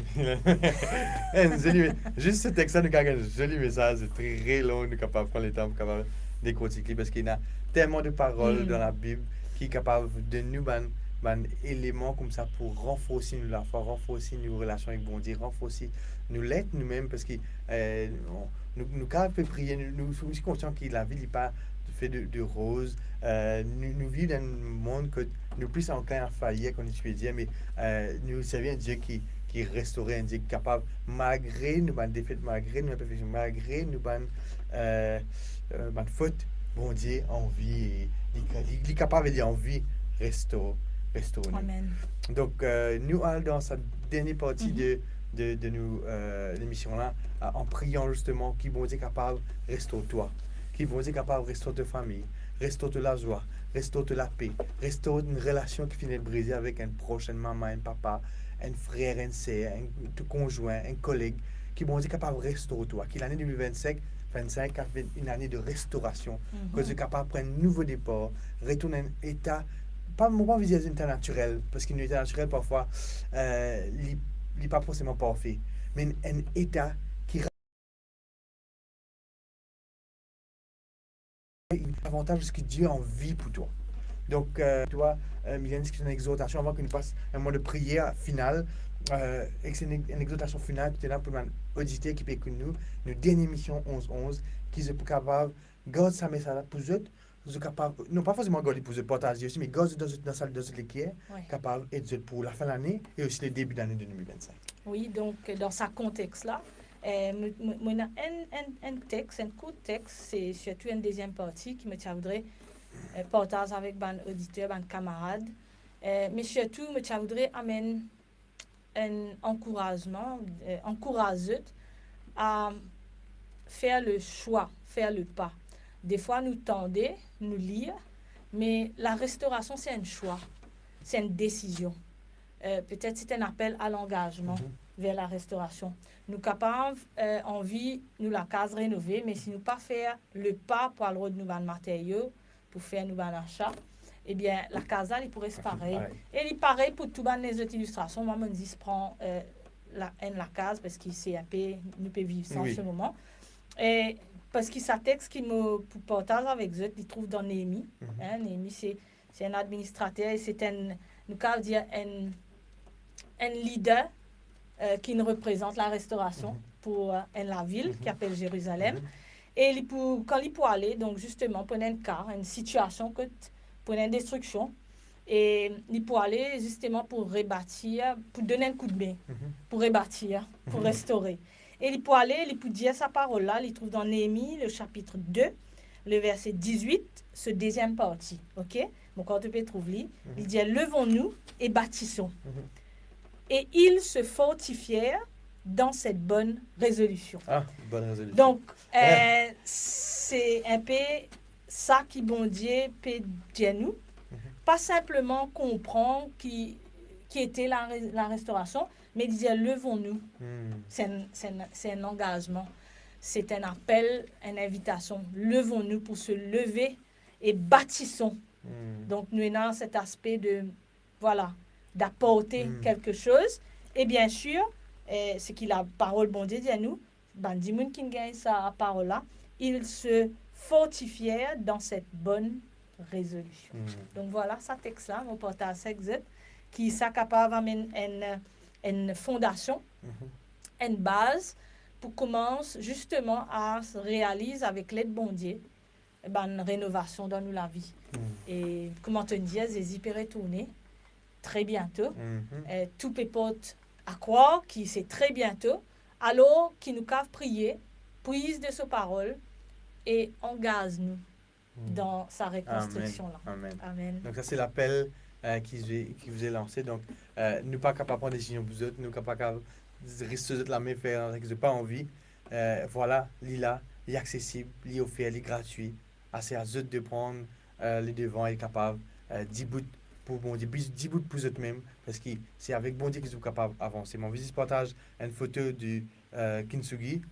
Juste ce texte-là, nous avons un joli message, c'est très long, nous sommes capables de prendre le temps, capable de décortiquer, parce qu'il y a tellement de paroles dans la Bible qui sont capables de nous un élément comme ça pour renforcer la foi, renforcer nos relations avec bon Dieu, renforcer nous l'être nous-mêmes, parce que nous quand on peut prier, nous sommes aussi conscients que la vie n'est pas fait de roses. Nous vivons dans un monde que nous plus enclins à faillir, comme je peux dire, mais nous servons un Dieu qui restaure, un Dieu capable, malgré nos défaites, malgré nos imperfections, malgré nos fautes, bon Dieu, en vie, il est capable de en vie restaurer. Amen. Donc, nous allons dans cette dernière partie de l'émission-là, en priant justement qui bon Dieu capable restaure toi, qui bon Dieu capable restaure ta famille, restaure la joie, restaure la paix, restaure une relation qui finit de briser avec un proche, une maman, un papa, un frère, un sœur, un conjoint, un collègue, qui bon Dieu capable restaure toi, qui l'année 2025 a fait une année de restauration, que Dieu est capable de prendre un nouveau départ, retourner à un état, pas viser un état naturel, parce qu'un état naturel parfois, il n'est pas forcément parfait, mais un état qui avantage ce que Dieu a envie pour toi. Donc, toi, Mylène, c'est une exhortation avant que nous passe un moment de prière finale. Et c'est une exhortation finale qui est là pour auditer qui peut écouter nous dernière mission 11-11, qui est capable de garder sa message pour eux, capable, non pas forcément garder pour eux partager aussi, mais garder dans l'équipe, capable d'être pour la fin de l'année et aussi le début de l'année 2025. Oui, donc dans ce contexte-là, on a un texte, un court texte, c'est surtout une deuxième partie qui me voudrais partager avec mes auditeurs, mes camarades. Mais surtout, je voudrais amener un encouragement, encourager à faire le choix, faire le pas. Des fois, nous tendons, nous lire, mais la restauration, c'est un choix, c'est une décision. Peut-être c'est un appel à l'engagement vers la restauration. Nous capables, envie, nous la case rénovée, mais si nous pas faire le pas pour aller de nos matériaux, pour faire nos achats, eh bien, la case là, il pourrait se pareil. Et il pareil pour toutes les autres illustrations. Moi, je dis, prends la case parce que c'est un peu, nous pouvons vivre sans ce moment. Et parce que ça texte qui me partage avec eux, il trouve dans Néhémie. Néhémie, c'est un administrateur et c'est un, nous pouvons dire, un leader qui nous représente la restauration pour la ville qui s'appelle Jérusalem. Et quand il peut aller, donc justement, pour un cas, une situation, pour une destruction, et il peut aller justement pour rebâtir, pour donner un coup de main, pour rebâtir, pour restaurer. Et il peut aller, il peut dire sa parole-là, il trouve dans Néhémie, le chapitre 2, le verset 18, ce deuxième partie. OK? Donc, quand tu peux trouver, il dit « Levons-nous et bâtissons. » Et ils se fortifièrent dans cette bonne résolution. Ah, bonne résolution. Donc, c'est un peu ça qui, bon Dieu, peut dire nous. Pas simplement comprendre qui était la restauration, mais il dit, levons-nous. C'est un engagement, c'est un appel, une invitation. Levons-nous pour se lever et bâtissons. Donc, nous avons cet aspect de, voilà, d'apporter quelque chose. Et bien sûr, ce que la parole bon Dieu dit à nous, ben, dis moun qui gagne sa parole-là, il se fortifiait dans cette bonne résolution. Donc, voilà, ce texte-là, on porte à ça qui est capable d'amener une fondation, une base pour commencer justement à se réaliser avec l'aide bon Dieu une rénovation dans nous la vie. Et comme on te dit, Jésus peut retourner très bientôt. Tout peut porter à croire que c'est très bientôt, alors qu'il nous cave prier, prise de sa parole et engage-nous dans sa reconstruction-là. Amen. Amen. Donc ça, c'est l'appel qui vous est lancé. Donc, nous pas capables de prendre des décisions pour vous autres, nous pas capables de rester la même faire, que vous n'avez pas envie. Voilà, l'ILA, il est accessible, il est offert, il est gratuit. C'est à eux de prendre les devants et capable 10 bouts pour bon Dieu, 10 bouts pour eux-mêmes, parce que c'est avec bon Dieu qu'ils sont capables d'avancer. Mon visite partage une photo du Kintsugi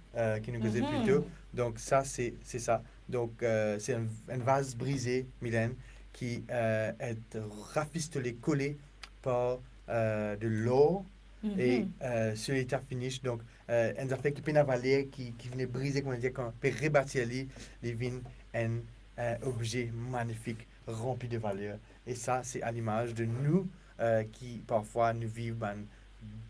qui nous faisait plus tôt. Donc ça, c'est ça. Donc c'est un vase brisé, Mylène, qui est rafistolé, collé par de l'or et sur l'état finish. Donc un affaire qui peut valer, qui venait briser, comment dire, quand peut rebâtir les vignes, un objet magnifique, rempli de valeur. Et ça, c'est à l'image de nous qui parfois nous vivons des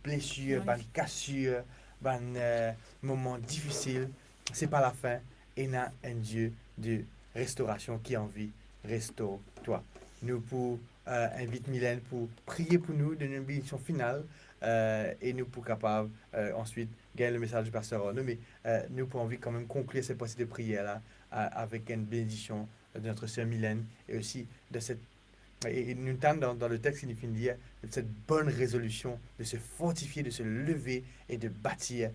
blessures, des cassures, des moments difficiles. C'est pas la fin. Et il y a un Dieu de restauration qui a envie, restaure-toi. Nous pour inviter Mylène pour prier pour nous, donner une bénédiction finale et nous pour capable ensuite gagner le message du pasteur Arnaud. Mais nous pour envie quand même conclure cette partie de prière-là avec une bénédiction de notre sœur Mylène et aussi de cette. Et nous entendons dans le texte qui nous finit de dire cette bonne résolution de se fortifier, de se lever et de bâtir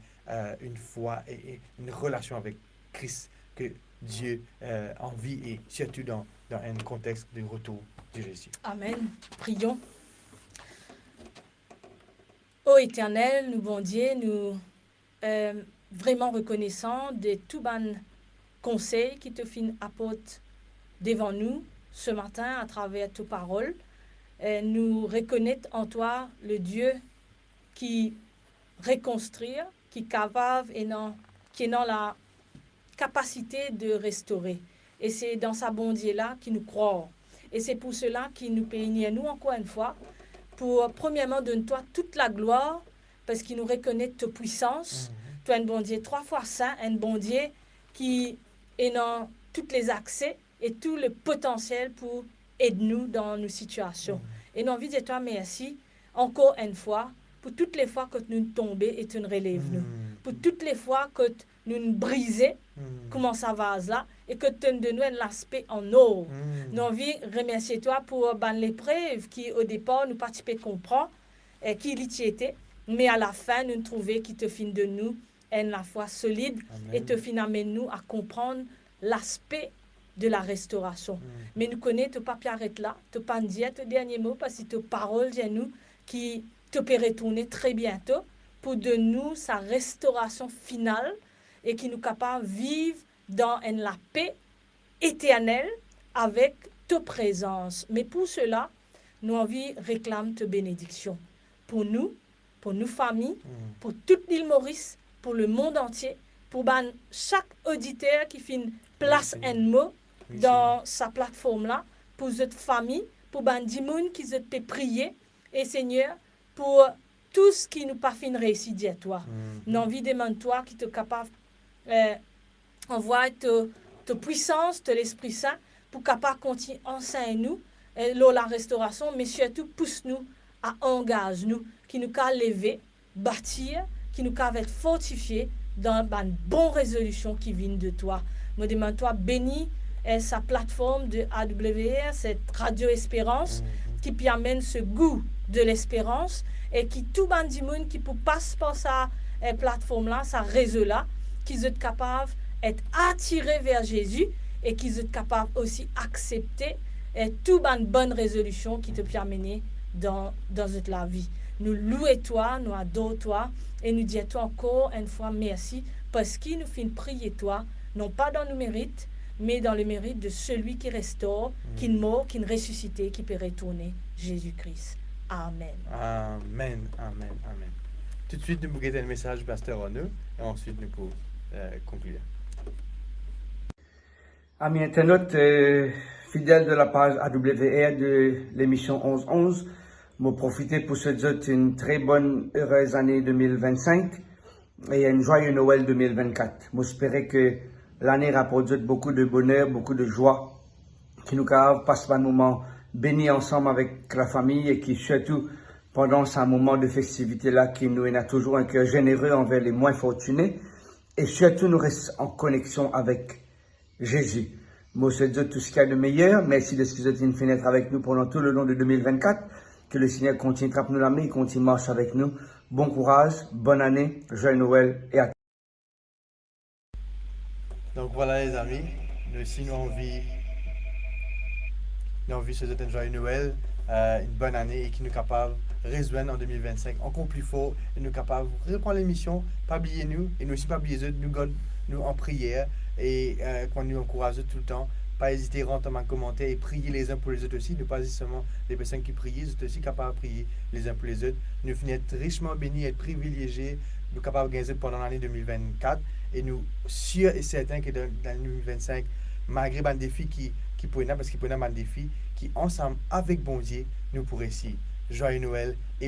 une foi et une relation avec Christ que Dieu envie et surtout dans un contexte de retour de Jésus. Amen. Prions. Ô Éternel, nous bon Dieu, nous vraiment reconnaissants de tout ban conseil qui te fin apporte devant nous ce matin à travers tes paroles. Nous reconnaissons en toi le Dieu qui reconstruit, qui est capable et qui est dans la capacité de restaurer. Et c'est dans sa bonté-là qu'il nous croit. Et c'est pour cela qu'il nous bénit, nous, encore une fois, pour, premièrement, donne-toi toute la gloire, parce qu'il nous reconnaît ta puissance. Toi, un bon Dieu 3 fois saint, un bon Dieu qui est dans tous les accès et tout le potentiel pour aider nous dans nos situations. Et nous envie de toi merci, encore une fois, pour toutes les fois que nous tombons et tu nous relèves nous. Pour toutes les fois que nous nous brisons, comment ça va là, et que tu nous donnes l'aspect en or. Nous envie de remercier toi pour l'épreuve qui, au départ, nous participons comprendre qui était, mais à la fin, nous trouvons qui te fin de nous la foi solide. Amen. Et te fin amène nous à comprendre l'aspect de la restauration. Mais nous connaissons, tu pas arrêter là, tu pas dire tes derniers mots, parce que tes paroles de nous qui te peut retourner très bientôt pour de nous sa restauration finale et qui nous capable de vivre dans la paix éternelle avec ta présence. Mais pour cela, nous envie réclame ta bénédiction pour nous familles, pour toute l'île Maurice, pour le monde entier, pour chaque auditeur qui fait une place un mot dans sa plateforme-là, pour cette famille, pour des gens qui peut prier, et Seigneur, pour tout ce qui nous pas fin réussir à toi. Nous envie demande toi qui est capable envoie ta puissance, de l'Esprit Saint, pour capable continuer enseigner nous la restauration, mais surtout pousse-nous à engager nous, qui nous ca lever, bâtir, qui nous ca être fortifiés dans une bonne résolution qui vient de toi. Me demande toi bénis sa plateforme de AWR, cette Radio Espérance, qui permet ce goût de l'espérance et qui tout bandi monde qui peut passer par sa plateforme là, sa réseau là, qui sont capables d'être attirés vers Jésus et qui sont capables aussi d'accepter toute une bonne résolution qui te permet dans toute la vie. nous louer toi, nous adorer toi et nous dire toi encore une fois merci parce qu'il nous fait prier toi, non pas dans nos mérites, mais dans le mérite de celui qui restaure, qui mort, qui ressuscité, qui peut retourner, Jésus-Christ. Amen. Amen, amen, amen. Tout de suite, nous vous guettons le message du pasteur Renaud et ensuite nous pouvons conclure. Amis internautes, fidèles de la page AWR de l'émission 11-11, je profite pour se dire une très bonne, heureuse année 2025 et un joyeux Noël 2024. J'espère que l'année rapporte beaucoup de bonheur, beaucoup de joie, qui nous passe un moment béni ensemble avec la famille et qui surtout pendant ce moment de festivité là qui nous a toujours un cœur généreux envers les moins fortunés et surtout nous reste en connexion avec Jésus. Moi, je dis tout ce qu'il y a de meilleur. Merci de ce que vous êtes une fenêtre avec nous pendant tout le long de 2024. Que le Seigneur continue de trapper nous la main, continue de marcher avec nous. Bon courage, bonne année, joyeux Noël et à Donc voilà les amis, nous aussi nous envie de se souhaiter un joyeux Noël, une bonne année et qui nous capable de rejoindre en 2025 encore plus fort et nous capable de reprendre l'émission, pas oublier nous et nous aussi pas oublier eux, nous en prière et quand nous encourageons tout le temps, pas hésiter à rentrer en commentaire et prier les uns pour les autres aussi, ne pas seulement les personnes qui prient, vous êtes aussi capables de prier les uns pour les autres. Nous finissons être richement bénis, être privilégiés, nous capables de gagner pendant l'année 2024 et nous sûrs et certains que dans l'année 2025, malgré les défis qui pourraient parce qu'il pourrait y avoir des défis qui ensemble avec bon Dieu nous pourrons réussir. Joyeux Noël et